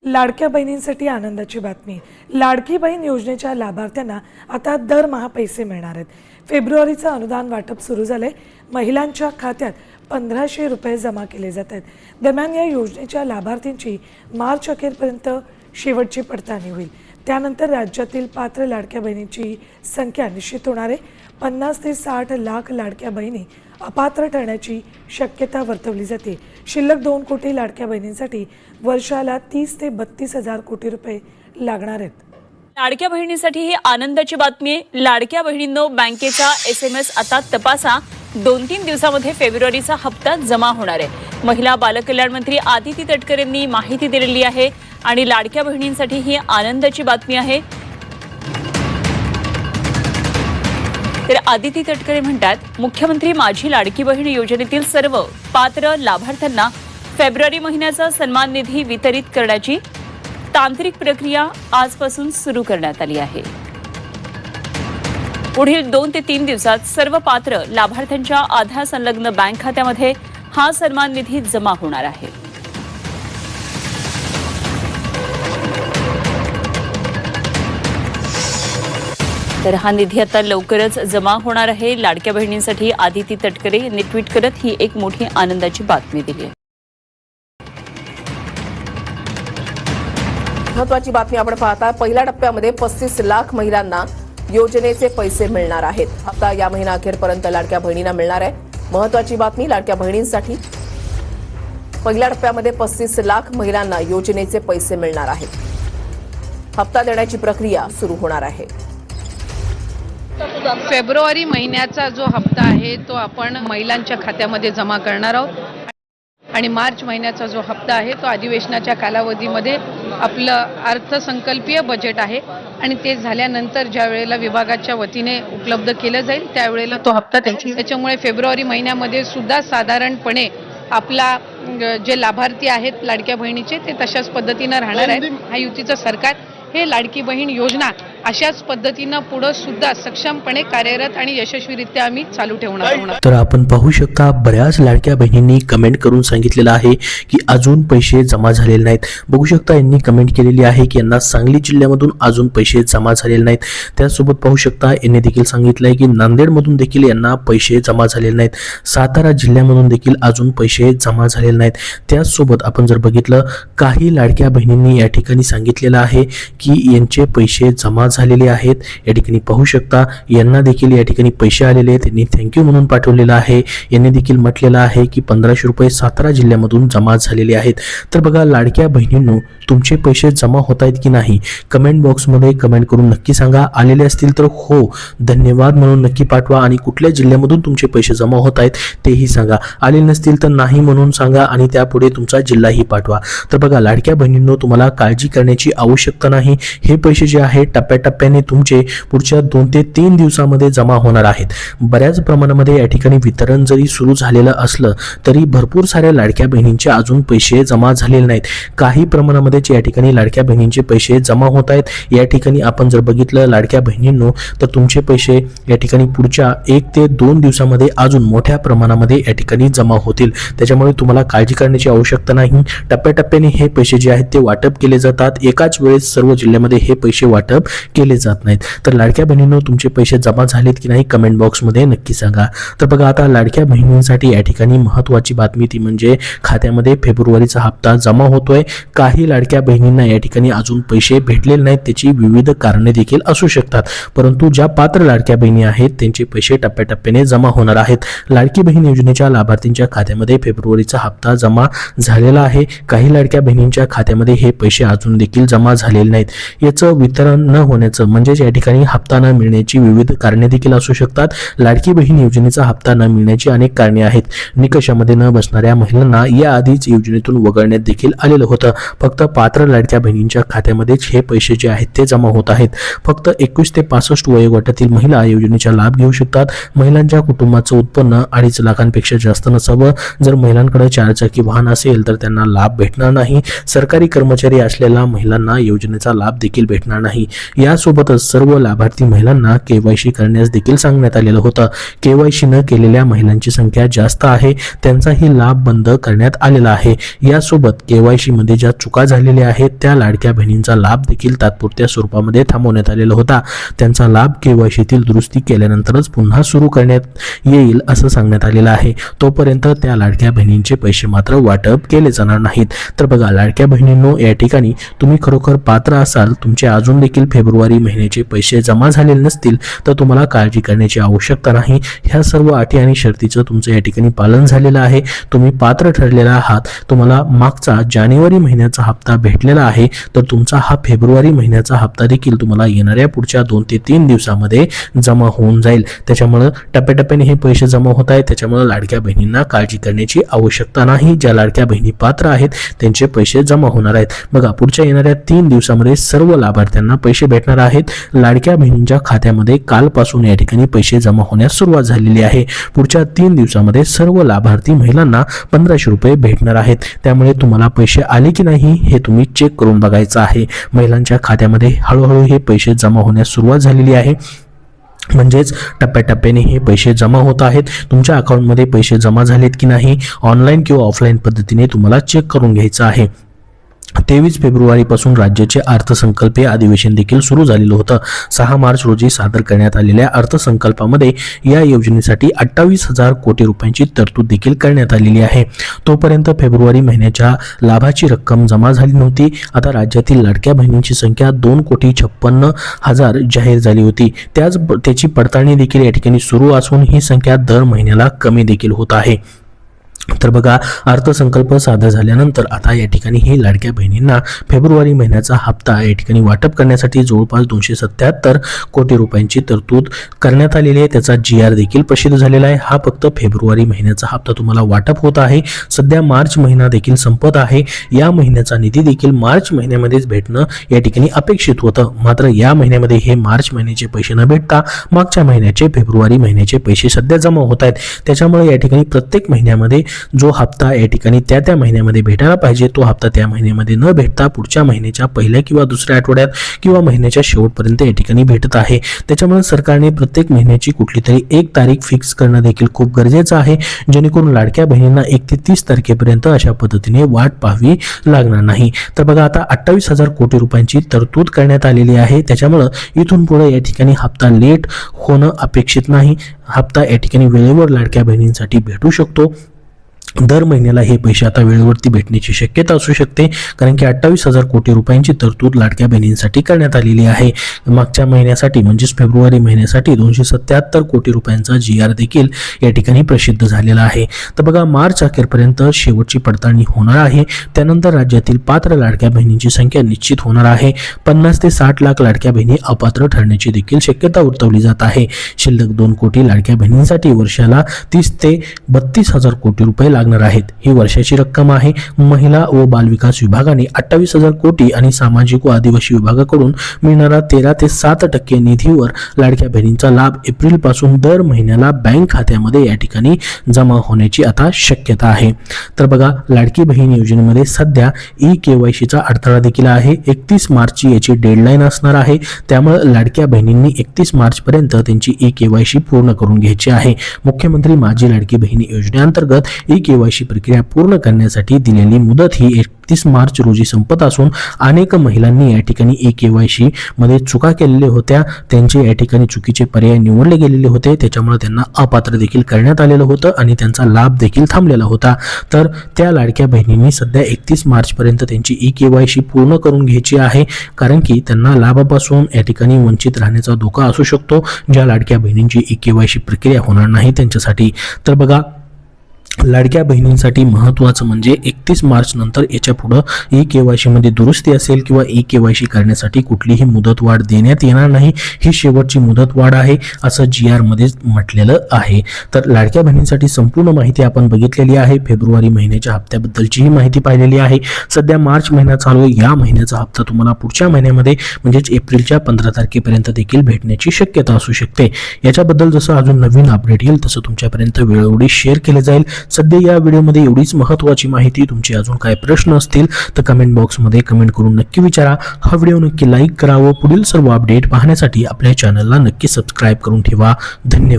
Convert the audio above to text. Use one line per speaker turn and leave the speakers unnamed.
लाडक्या बहिणींसाठी आनंदाची बातमी। लाडकी बहीण योजनेच्या लाभार्थ्यांना आता दरमहा पैसे मिळणार आहेत। फेब्रुवारीचं अनुदान वाटप सुरू झाले। महिलांच्या खात्यात 1500 रुपये जमा केले जात आहेत। दरम्यान या योजनेच्या लाभार्थींची मार्च अखेरपर्यंत शेवटची पडताळणी होईल। त्यानंतर राज्यातील पात्र लाडक्या बहिणींची संख्या निश्चित होणार आहे। 50 ते 60 लाख लाडक्या बहिणी अपात्र ठरण्याची शक्यता वर्तवली जाते। शिल्लक 2 कोटी लाडक्या बहिणींसाठी वर्षाला 30 ते 32 हजार कोटी रुपये लागणार आहेत।
लाडक्या बहिणीसाठी ही आनंदाची बातमी आहे। लाडक्या बहिणींनो, बँकेचा SMS आता तपासा। 2-3 दिवसामध्ये फेब्रुवारीचा हप्ता जमा होणार आहे। महिला बालकल्याण मंत्री आदिती तटकरे यांनी माहिती दिलेली आहे आणि लाडक्या बहिणींसाठी ही आनंदाची बातमी आहे। तर आदिती तटकरे म्हणतात, मुख्यमंत्री माझी लाडकी बहीण योजनेतील सर्व पात्र लाभार्थ्यांना फेब्रुवारी महिन्याचा सन्मान निधी वितरित करण्याची तांत्रिक प्रक्रिया आजपासून सुरू करण्यात आली आहे। पुढील 2 ते 3 दिवसात सर्व पात्र लाभार्थ्यांच्या आधार संलग्न बँक खात्यामध्ये हा सन्मान निधी जमा होणार आहे। तर हा निधी आता लवकरच जमा होणार आहे। लाडक्या बहिणींसाठी आदिती तटकरे यांनी ट्विट करत ही एक मोठी आनंदाची बातमी दिली आहे।
महत्त्वाची बातमी आपण पाहता, पहिल्या टप्प्यामध्ये 35 लाख महिलांना योजनेचे पैसे मिळणार आहेत। आता या महिना अखेरपर्यंत लाडक्या बहिणींना मिळणार आहे। महत्त्वाची बातमी लाडक्या बहिणींसाठी पहिल्या टप्प्यामध्ये 35 लाख महिलांना योजनेचे पैसे मिळणार आहेत। हप्ता देण्याची प्रक्रिया सुरू होणार आहे।
फेब्रुवारी महिन्याचा जो हप्ता आहे तो आपण महिलांच्या खात्यामध्ये जमा करणार आहोत आणि मार्च महिन्याचा जो हप्ता आहे तो अधिवेशनाच्या कालावधीमध्ये आपलं अर्थसंकल्पीय बजेट आहे आणि ते झाल्यानंतर ज्या वेळेला विभागाच्या वतीने उपलब्ध केलं जाईल त्यावेळेला तो हप्ता त्याच्यामुळे फेब्रुवारी महिन्यामध्ये सुद्धा साधारणपणे आपला जे लाभार्थी आहेत लाडक्या बहिणीचे ते तशाच पद्धतीनं राहणार आहेत। हा युतीचं सरकार हे लाडकी बहीण योजना अशाच पद्धतीनं पुढे सुद्धा सक्षमपणे कार्यरत आणि यशस्वीरित्या आम्ही चालू ठेवणार आहोत।
तर आपण पाहू शकता, बऱ्याच लाडक्या बहिणींनी कमेंट करून सांगितलेलं आहे की अजून पैसे जमा झालेले नाहीत। बघू शकता, यांनी कमेंट केलेली आहे की यांना सांगली जिल्ह्यामधून अजून पैसे जमा झालेले नाहीत। त्यासोबत पाहू शकता, यांनी देखील सांगितलंय की नांदेडमधून देखील यांना पैसे जमा झालेले नाहीत। सातारा जिल्ह्यामधून देखील अजून पैसे जमा झालेले नाहीत। त्यासोबत आपण जर बघितलं, काही लाडक्या बहिणींनी या ठिकाणी सांगितलेलं आहे की यांचे पैसे जमा झालेले आहेत। या ठिकाणी पाहू शकता, यांना देखील या ठिकाणी पैसे आलेले आहेत। त्यांनी थँक्यू म्हणून पाठवलेलं आहे। यांनी देखील म्हटलेलं आहे की 1500 रुपये सातारा जिल्ह्यामधून जमा झालेले आहेत। तर बघा लाडक्या बहिणींनो, तुमचे पैसे जमा होत आहेत की नाही कमेंट बॉक्समध्ये कमेंट करून नक्की सांगा। आलेले असतील तर हो धन्यवाद म्हणून नक्की पाठवा आणि कुठल्या जिल्ह्यामधून तुमचे पैसे जमा होत आहेत तेही सांगा। आले नसतील तर नाही म्हणून सांगा आणि त्यापुढे तुमचा जिल्हाही पाठवा। तर बघा लाडक्या बहिणींनो, तुम्हाला काळजी करण्याची आवश्यकता नाही। हे पैसे जे आहेत टप्प्याटप्प्याने तुमचे पुढच्या 2 ते 3 दिवसामध्ये जमा होणार आहेत। बऱ्याच प्रमाणामध्ये या ठिकाणी वितरण जरी सुरू झालेलं असलं तरी भरपूर साऱ्या लाडक्या बहिणींचे अजून पैसे जमा झालेले नाहीत। काही प्रमाणामध्ये या ठिकाणी लाडक्या बहिणींचे पैसे जमा होत आहेत। या ठिकाणी आपण जर बघितलं लाडक्या बहिणींनो, तर तुमचे पैसे या ठिकाणी पुढच्या 1 ते 2 दिवसामध्ये अजून मोठ्या प्रमाणामध्ये या ठिकाणी जमा होतील। त्याच्यामुळे तुम्हाला काळजी करण्याची आवश्यकता नाही। टप्प्याटप्प्याने हे पैसे जे आहेत ते वाटप केले जातात। एकाच वेळेस सर्व जिल्ह्यामध्ये हे पैसे वाटप केले जात नाहीत। तर लाडक्या बहिणींनो, तुमचे पैसे जमा झालेत की नाही कमेंट बॉक्समध्ये नक्की सांगा। तर बघा आता लाडक्या बहिणींसाठी या ठिकाणी महत्त्वाची बातमी ती म्हणजे खात्यामध्ये फेब्रुवारीचा हप्ता जमा होतोय। काही लाडक्या बहिणींना या ठिकाणी अजून पैसे भेटलेले नाहीत, त्याची विविध कारणे देखील असू शकतात, परंतु ज्या पात्र लाडक्या बहिणी आहेत त्यांचे पैसे टप्प्याटप्प्याने जमा होणार आहेत। लाडकी बहीण योजनेच्या लाभार्थींच्या खात्यामध्ये फेब्रुवारीचा हप्ता जमा झालेला आहे। काही लाडक्या बहिणींच्या खात्यामध्ये हे पैसे अजून देखील जमा झालेले नाहीत। याचं वितरण न होण्याचं म्हणजेच या ठिकाणी हप्ता न मिळण्याची विविध कारणे देखील असू शकतात। लाडकी बहीण योजनेचा हप्ता न मिळण्याची अनेक कारणे आहेत। निकषामध्ये न बसणाऱ्या महिलांना याआधीच योजनेतून वगळण्यात देखील आलेलं होतं। फक्त पात्र लाडक्या बहिणींच्या खात्यामध्येच हे पैसे जे आहेत ते जमा होत आहेत। फक्त 21 ते 65 वयोगटातील महिला योजनेचा लाभ घेऊ शकतात। महिलांच्या कुटुंबाचं उत्पन्न 2.5 लाखांपेक्षा जास्त नसावं। जर महिलांकडे 4 चाकी वाहन असेल तर त्यांना लाभ भेटणार नाही। सरकारी कर्मचारी असलेल्या महिलांना योजनेचा लाभ देखील भेटणार नाही। या यासोबतच सर्व लाभार्थी महिलांना KYC करण्यास देखील सांगण्यात आलेलं होतं. KYC न केलेल्या महिलांची संख्या जास्त आहे, त्यांचाही लाभ बंद करण्यात आलेला आहे. यासोबत KYC मध्ये ज्या चुका झालेल्या आहेत त्या लाडक्या बहिणींचा लाभ देखील तात्पुरत्या स्वरूपामध्ये थांबवण्यात आलेला होता. त्यांचा लाभ KYCतील दुरुस्ती केल्यानंतरच पुन्हा सुरू करण्यात येईल असं सांगण्यात आलेलं आहे. तोपर्यंत त्या लाडक्या बहिणींचे पैसे मात्र वाटप केले जाणार नाहीत. तर बघा लाडक्या बहिणींनो, या ठिकाणी तुम्ही खरोखर पात्र असाल, तुमचे अजून देखील फेब्रुवारी महिन्याचे पैसे जमा झालेले नसतील तर तुम्हाला काळजी करण्याची आवश्यकता नाही. ह्या सर्व अटी आणि शर्तीचं तुमचं या ठिकाणी पालन झालेलं आहे. तुम्ही पात्र ठरलेला आहात. तुम्हाला मागचा जानेवारी महिन्याचा हप्ता भेटलेला आहे, तर तुमचा हा फेब्रुवारी महिन्याचा हप्ता देखील तुम्हाला येणाऱ्या पुढच्या 2 ते 3 दिवसामध्ये जमा होऊन जाईल. त्याच्यामुळे टप्प्याटप्प्याने हे पैसे जमा होत आहेत. त्याच्यामुळे लाडक्या बहिणींना काळजी करण्याची आवश्यकता नाही. ज्या लाडक्या बहिणी पात्र आहेत त्यांचे पैसे जमा होणार आहेत. बघा पुढच्या येणाऱ्या 3 दिवसामध्ये सर्व लाभार्थ्यांना पैसे भेटणार आहेत. लाडक्या बहिणींच्या खात्यामध्ये कालपासून या ठिकाणी पैसे जमा होण्यास सुरुवात झालेली आहे. पुढच्या 3 दिवसामध्ये सर्व लाभार्थी महिलांना 1500 रुपये भेटणार आहेत. त्यामुळे तुम्हाला पैसे आले की नाही हे तुम्ही चेक करून बघायचं आहे. महिलांच्या खात्यामध्ये हळूहळू हे पैसे जमा होण्यास सुरुवात झालेली आहे. म्हणजेच टप्प्याटप्प्याने हे पैसे जमा होत आहेत. तुमच्या अकाउंटमध्ये पैसे जमा झालेत की नाही ऑनलाईन किंवा ऑफलाईन पद्धतीने तुम्हाला चेक करून घ्यायचं आहे. 23 फेब्रुवारीपासून राज्याचे अर्थसंकल्पीय अधिवेशन देखील सुरू झालेलं होतं. 6 मार्च रोजी सादर करण्यात आलेल्या अर्थसंकल्पामध्ये या योजनेसाठी 28,000 कोटी रुपयांची तरतूद देखील करण्यात आलेली आहे. तोपर्यंत फेब्रुवारी महिन्याच्या लाभाची रक्कम जमा झाली नव्हती. आता राज्यातील लाडक्या बहिणींची संख्या 2,56,000 जाहीर झाली होती. त्याची पडताळणी देखील या ठिकाणी सुरू असून ही संख्या दर महिन्याला कमी देखील होत आहे. तर बघा अर्थसंकल्प सादर झाल्यानंतर आता या ठिकाणी हे लाडक्या बहिणींना फेब्रुवारी महिन्याचा हप्ता या ठिकाणी वाटप करण्यासाठी जवळपास 277 कोटी रुपयांची तरतूद करण्यात आलेली आहे. त्याचा GR देखील प्रसिद्ध झालेला आहे. हा फक्त फेब्रुवारी महिन्याचा हप्ता तुम्हाला वाटप होत आहे. सध्या मार्च महिना देखील संपत आहे. या महिन्याचा निधी देखील मार्च महिन्यामध्येच भेटणं या ठिकाणी अपेक्षित होतं. मात्र या महिन्यामध्ये हे मार्च महिन्याचे पैसे न भेटता मागच्या महिन्याचे फेब्रुवारी महिन्याचे पैसे सध्या जमा होत आहेत. त्याच्यामुळे या ठिकाणी प्रत्येक महिन्यामध्ये जो हप्ता या ठिकाणी त्या महिन्यामध्ये भेटायला पाहिजे तो हप्ता त्या महिन्यामध्ये न भेटता पुढच्या महिन्याच्या पहिल्या किंवा दुसऱ्या आठवड्यात किंवा महिन्याच्या शेवटपर्यंत या ठिकाणी भेटत आहे. त्याच्यामुळे सरकारने प्रत्येक महिन्याची कुठली तरी एक तारीख फिक्स करणं देखील खूप गरजेचं आहे, जेणेकरून लाडक्या बहिणींना 1 ते 30 तारखेपर्यंत अशा पद्धतीने वाट पाहावी लागणार नाही. तर बघा आता 28,000 कोटी रुपयांची तरतूद करण्यात आलेली आहे. त्याच्यामुळे इथून पुढे या ठिकाणी हप्ता लेट होणं अपेक्षित नाही. हप्ता या ठिकाणी वेळेवर लाडक्या बहिणींसाठी भेटू शकतो. दर महिन्याला हे पैसे आता वेळेवरती भेटण्याची शक्यता असू शकते, कारण की 28,000 कोटी रुपयांची तरतूद लाडक्या बहिणींसाठी करण्यात आलेली आहे. मागच्या महिन्यासाठी म्हणजेच फेब्रुवारी महिन्यासाठी 277 कोटी रुपयांचा GR देखील या ठिकाणी प्रसिद्ध झालेला आहे. तर बघा मार्च अखेरपर्यंत शेवटची पडताळणी होणार आहे. त्यानंतर राज्यातील पात्र लाडक्या बहिणींची संख्या निश्चित होणार आहे. 50 ते 60 लाख लाडक्या बहिणी अपात्र ठरण्याची देखील शक्यता वर्तवली जात आहे. शिल्लक 2 कोटी लाडक्या बहिणींसाठी वर्षाला 30 ते 32,000 कोटी रुपये लागणार आहेत. ही वर्षाची रक्कम आहे. महिला व बालविकास विभागाने 28,000 कोटी आणि सामाजिक व आदिवासी विभागाकडून मिळणारा 13 ते 7% निधीवर लाडक्या बहिणींचा लाभ एप्रिल पासून दर महिन्याला बँक खात्यामध्ये या ठिकाणी जमा होण्याची आता शक्यता आहे. तर बघा लाडकी बहीण योजनेमध्ये सध्या KYCचा अडथळा देखील आहे. 31 मार्चची याची डेडलाईन असणार आहे. त्यामुळे लाडक्या बहिणींनी 31 मार्च पर्यंत त्यांची KYC पूर्ण करून घ्यायची आहे. मुख्यमंत्री माझी लाडकी बहीण योजनेअंतर्गत KYC प्रक्रिया पूर्ण करण्यासाठी दिलेली मुदत ही 31 मार्च रोजी संपत असून अनेक महिलांनी या ठिकाणी KYC मध्ये चुका केलेल्या होत्या. त्यांचे या ठिकाणी चुकीचे पर्याय निवडले गेलेले होते. त्याच्यामुळे त्यांना अपात्र देखील करण्यात आलेलं होतं आणि त्यांचा लाभ देखील थांबलेला होता. तर त्या लाडक्या बहिणींनी सध्या 31 मार्च पर्यंत त्यांची KYC पूर्ण करून घ्यायची आहे, कारण की त्यांना लाभापासून या ठिकाणी वंचित राहण्याचा धोका असू शकतो. ज्या लाडक्या बहिणींची KYC प्रक्रिया होणार नाही त्यांच्यासाठी. तर बघा लाडक्या बहिणींसाठी महत्त्वाचं म्हणजे 31 मार्च नंतर याच्या पुढे KYC मध्ये दुरुस्ती असेल किंवा KYC करण्यासाठी कुठलीही मुदतवाढ देण्यात येणार नाही. ही शेवटची मुदतवाढ आहे असं GR मध्ये म्हटलेलं आहे. तर लाडक्या बहिणींसाठी संपूर्ण माहिती आपण बघितलेली आहे. फेब्रुवारी महिन्याच्या हप्त्याबद्दलचीही माहिती पाहिलेली आहे. सध्या मार्च महिना चालू आहे. या महिन्याचा हप्ता तुम्हाला पुढच्या महिन्यामध्ये म्हणजेच एप्रिलच्या 15 तारखेपर्यंत देखील भेटण्याची शक्यता असू शकते. याच्याबद्दल जसं अजून नवीन अपडेट येईल तसं तुमच्यापर्यंत वेळोवेळी शेअर केले जाईल. सध्या या व्हिडिओमध्ये एवढीच महत्त्वाची माहिती. तुमचे अजून काय प्रश्न असतील तर कमेंट बॉक्समध्ये कमेंट करून नक्की विचारा. हा व्हिडिओ नक्की लाईक करा व पुढील सर्व अपडेट पाहण्यासाठी आपल्या चॅनलला नक्की सबस्क्राईब करून ठेवा. धन्यवाद.